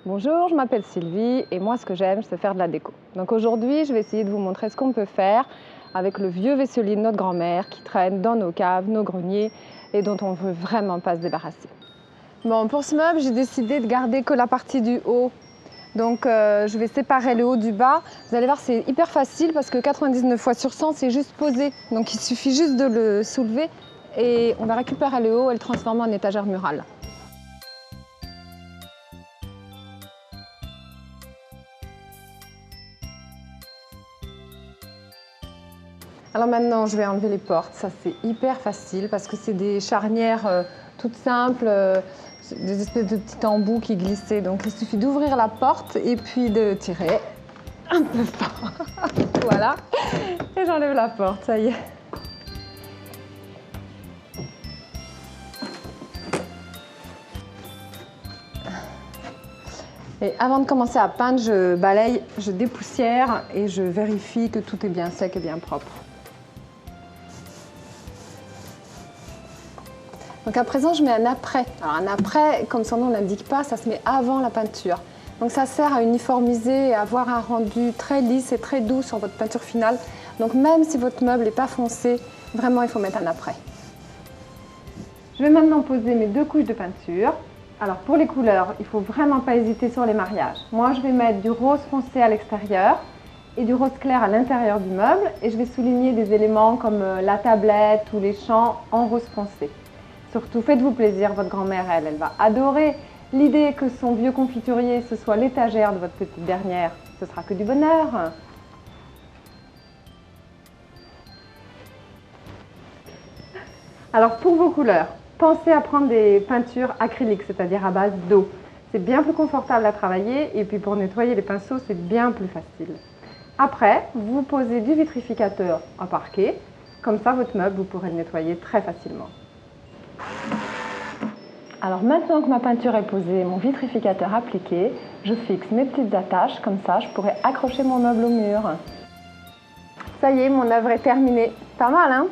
Bonjour, je m'appelle Sylvie et moi ce que j'aime c'est faire de la déco. Donc aujourd'hui je vais essayer de vous montrer ce qu'on peut faire avec le vieux vaisselier de notre grand-mère qui traîne dans nos caves, nos greniers et dont on ne veut vraiment pas se débarrasser. Bon, pour ce meuble j'ai décidé de garder que la partie du haut. Donc je vais séparer le haut du bas. Vous allez voir c'est hyper facile parce que 99 fois sur 100 c'est juste posé. Donc il suffit juste de le soulever et on va récupérer le haut et le transformer en étagère murale. Alors maintenant, je vais enlever les portes. Ça, c'est hyper facile parce que c'est des charnières toutes simples, des espèces de petits embouts qui glissaient. Donc, il suffit d'ouvrir la porte et puis de tirer un peu fort. Voilà. Et j'enlève la porte, ça y est. Et avant de commencer à peindre, je balaye, je dépoussière et je vérifie que tout est bien sec et bien propre. Donc à présent, je mets un après. Alors un après, comme son nom ne l'indique pas, ça se met avant la peinture. Donc ça sert à uniformiser et à avoir un rendu très lisse et très doux sur votre peinture finale. Donc même si votre meuble n'est pas foncé, vraiment il faut mettre un après. Je vais maintenant poser mes 2 couches de peinture. Alors pour les couleurs, il ne faut vraiment pas hésiter sur les mariages. Moi je vais mettre du rose foncé à l'extérieur et du rose clair à l'intérieur du meuble. Et je vais souligner des éléments comme la tablette ou les champs en rose foncé. Surtout, faites-vous plaisir, votre grand-mère, elle va adorer. L'idée que son vieux confiturier, ce soit l'étagère de votre petite dernière, ce sera que du bonheur. Alors, pour vos couleurs, pensez à prendre des peintures acryliques, c'est-à-dire à base d'eau. C'est bien plus confortable à travailler et puis pour nettoyer les pinceaux, c'est bien plus facile. Après, vous posez du vitrificateur en parquet. Comme ça, votre meuble, vous pourrez le nettoyer très facilement. Alors maintenant que ma peinture est posée, mon vitrificateur appliqué, je fixe mes petites attaches, comme ça je pourrai accrocher mon meuble au mur. Ça y est, mon œuvre est terminée. Pas mal, hein?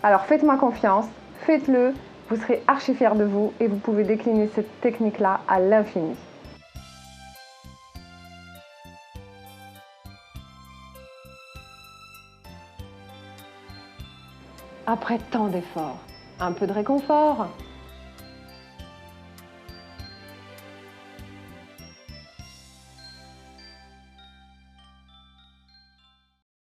Alors faites-moi confiance, faites-le, vous serez archi fiers de vous et vous pouvez décliner cette technique-là à l'infini. Après tant d'efforts, un peu de réconfort.